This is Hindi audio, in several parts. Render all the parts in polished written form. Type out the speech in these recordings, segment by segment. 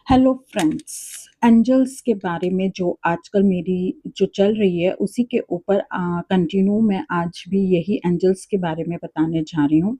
Hello friends. एंजल्स के बारे में जो आजकल मेरी जो चल रही है उसी के ऊपर कंटिन्यू मैं आज भी यही एंजल्स के बारे में बताने जा रही हूँ।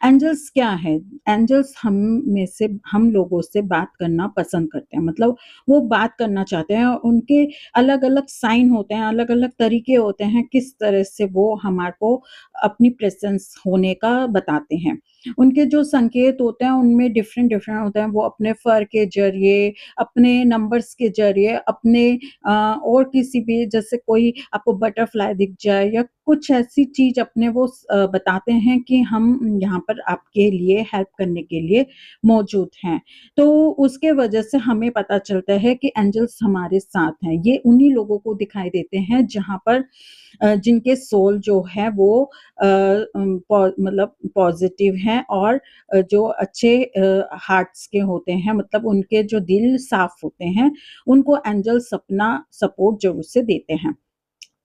एंजल्स क्या है? एंजल्स हम लोगों से बात करना पसंद करते हैं, मतलब वो बात करना चाहते हैं और उनके अलग-अलग साइन होते हैं, अलग-अलग तरीके होते हैं, किस तरह से वो हमारे को अपनी प्रेज़ेंस होने का बताते हैं। उनके जो संकेत होते हैं उनमें डिफरेंट-डिफरेंट होते हैं, वो अपने फर के ज़रिए, अपने नंबर्स के ज़रिए, अपने और किसी भी जैसे कोई आपको बटरफ्लाई दिख जाए या कुछ ऐसी चीज़ अपने वो बताते हैं कि हम यहाँ पर आपके लिए हेल्प करने के लिए मौजूद हैं। तो उसके वजह से हमें पता चलता है कि एंजल्स हमारे साथ हैं। ये उन्हीं लोगों को दिखाई देते हैं जहाँ पर जिनके सोल जो है वो मतलब पॉज़िटिव हैं और जो अच्छे हार्ट्स के होते हैं, मतलब उनके जो दिल साफ़ होते हैं, उनको एंजल्स अपना सपोर्ट ज़रूर से देते हैं।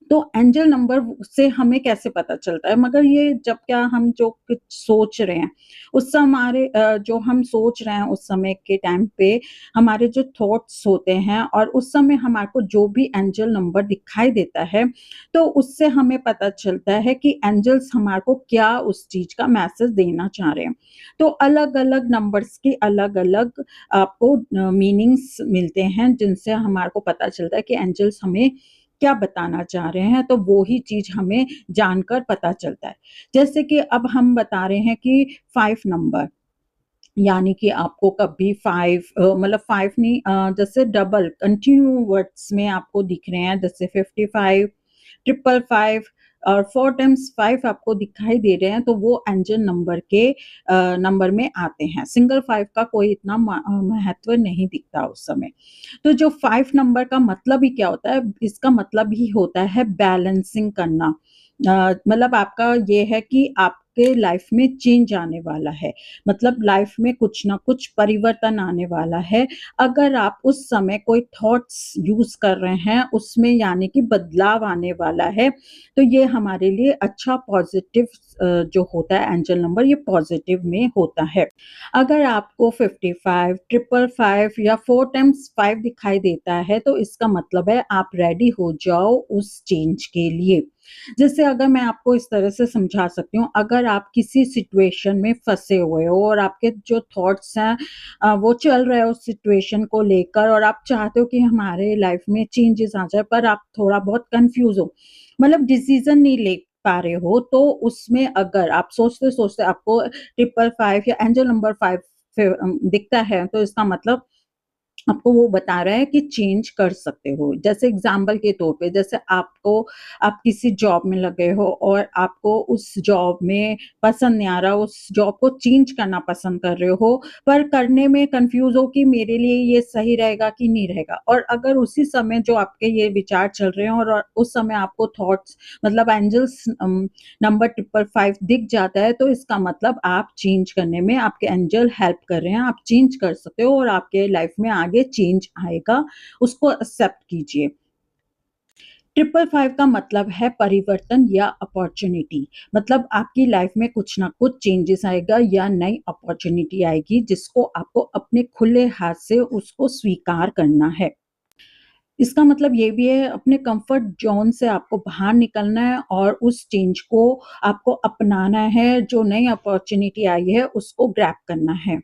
तो एंजल नंबर से हमें कैसे पता चलता है? मगर ये जब क्या हम जो कुछ सोच रहे हैं, उस हमारे जो हम सोच रहे हैं उस समय के टाइम पे हमारे जो थॉट्स होते हैं और उस समय हमारे को जो भी एंजल नंबर दिखाई देता है, तो उससे हमें पता चलता है कि एंजल्स हमारे को क्या उस चीज़ का मैसेज देना चाह रहे हैं। तो अलग-अलग नंबर्स की अलग-अलग आपको मीनिंग्स मिलते हैं, जिनसे हमारे को पता चलता है कि एंजल्स हमें क्या बताना चाह रहे हैं, तो वो ही चीज़ हमें जानकर पता चलता है। जैसे कि अब हम बता रहे हैं कि 5 नंबर, यानी कि आपको कभी 5 मतलब 5 नहीं, जैसे डबल कंटिन्यू वर्ड्स में आपको दिख रहे हैं, जैसे 55, 555 और 4 टाइम्स 5 आपको दिखाई दे रहे हैं, तो वो एंजल नंबर के नंबर में आते हैं। सिंगल 5 का कोई इतना महत्व नहीं दिखता उस समय। तो जो 5 नंबर का मतलब ही क्या होता है? इसका मतलब ही होता है बैलेंसिंग करना। मतलब आपका ये है कि आपके लाइफ में चेंज आने वाला है। मतलब लाइफ में कुछ ना कुछ परिवर्तन आने वाला है। अगर आप उस समय कोई थॉट्स यूज़ कर रहे हैं, उसमें यानी कि बदलाव आने वाला है, तो ये हमारे लिए अच्छा पॉज़िटिव जो होता है एंजल नंबर, ये पॉज़िटिव में होता है। अगर आपको 55, 555 या 4 टाइम्स 5 दिखाई देता है, तो इसका मतलब है आप रेडी हो जाओ उस चेंज के लिए। जैसे अगर मैं आपको इस तरह से समझा सकती हूँ, अगर आप किसी सिचुएशन में फँसे हुए हो और आपके जो थॉट्स हैं वो चल रहे हैं उस सिचुएशन को लेकर और आप चाहते हो कि हमारे लाइफ में चेंजेस आ जाए, पर आप थोड़ा बहुत कन्फ्यूज़ हो, मतलब डिसीज़न नहीं ले पा रहे हो, तो उसमें अगर आप सोचते-सोचते आपको 555 या एंजल नंबर 5 दिखता है, तो इसका मतलब आपको वो बता रहा है कि चेंज कर सकते हो। जैसे एग्ज़ाम्पल के तौर पे, जैसे आप किसी जॉब में लगे हो और आपको उस जॉब में पसंद नहीं आ रहा, उस जॉब को चेंज करना पसंद कर रहे हो, पर करने में कन्फ्यूज़ हो कि मेरे लिए ये सही रहेगा कि नहीं रहेगा। और अगर उसी समय जो आपके ये विचार चल रहे हैं और उस समय आपको थॉट्स मतलब एंजल्स नंबर 555 दिख जाता है, तो इसका मतलब आप चेंज करने में आपके एंजल हेल्प कर रहे हैं, आप चेंज कर सकते हो और आपके लाइफ में आगे चेंज आएगा, उसको एक्सेप्ट कीजिए। 555 का मतलब है परिवर्तन या अपॉर्च्युनिटी, मतलब आपकी लाइफ में कुछ ना कुछ चेंजेस आएगा या नई अपॉर्च्युनिटी आएगी, जिसको आपको अपने खुले हाथ से उसको स्वीकार करना है। इसका मतलब ये भी है अपने कंफर्ट ज़ोन से आपको बाहर निकलना है और उस चेंज को आपको अपनाना है, जो नई अपॉर्च्युनिटी आई है उसको ग्रैब करना है।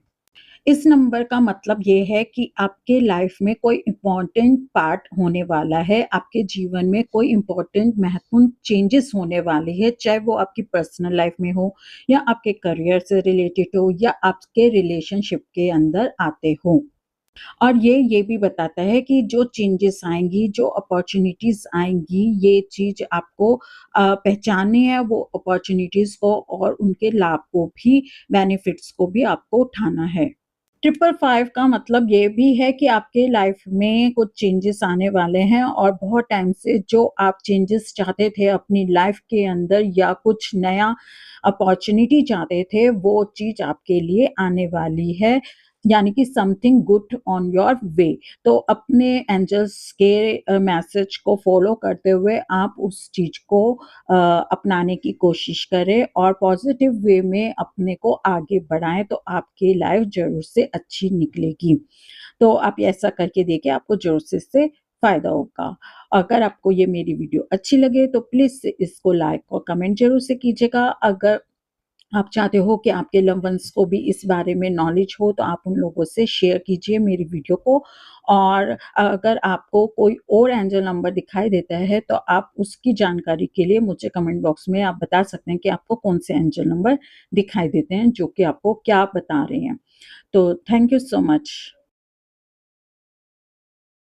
इस नंबर का मतलब ये है कि आपके लाइफ में कोई इम्पोर्टेंट पार्ट होने वाला है, आपके जीवन में कोई इम्पोर्टेंट महत्वपूर्ण चेंजेस होने वाले हैं, चाहे वो आपकी पर्सनल लाइफ में हो या आपके करियर से रिलेटेड हो या आपके रिलेशनशिप के अंदर आते हों। और ये भी बताता है कि जो चेंजेस आएँगी, जो अपॉर्च्युनिटीज़ आएँगी, ये चीज़ आपको पहचाननी है वो अपॉर्च्युनिटीज़ को और उनके लाभ को भी, बेनिफिट्स को भी आपको उठाना है। 555 का मतलब ये भी है कि आपके लाइफ में कुछ चेंजेस आने वाले हैं और बहुत टाइम से जो आप चेंजेस चाहते थे अपनी लाइफ के अंदर या कुछ नया अपॉर्च्युनिटी चाहते थे, वो चीज़ आपके लिए आने वाली है। यानी कि something good on your way. तो अपने एंजल्स के मैसेज को फॉलो करते हुए आप उस चीज़ को अपनाने की कोशिश करें और पॉजिटिव वे में अपने को आगे बढ़ाएँ, तो आपकी लाइफ ज़रूर से अच्छी निकलेगी। तो आप ऐसा करके देखिए, आपको ज़रूर से इससे फ़ायदा होगा। अगर आपको ये मेरी वीडियो अच्छी लगे तो प्लीज़ इसको लाइक और कमेंट ज़रूर से कीजिएगा। अगर आप चाहते हो कि आपके लव्ड वन्स को भी इस बारे में नॉलेज हो, तो आप उन लोगों से शेयर कीजिए मेरी वीडियो को। और अगर आपको कोई और एंजल नंबर दिखाई देता है, तो आप उसकी जानकारी के लिए मुझे कमेंट बॉक्स में आप बता सकते हैं कि आपको कौन से एंजल नंबर दिखाई देते हैं, जो कि आपको क्या बता रहे हैं। तो थैंक यू सो मच।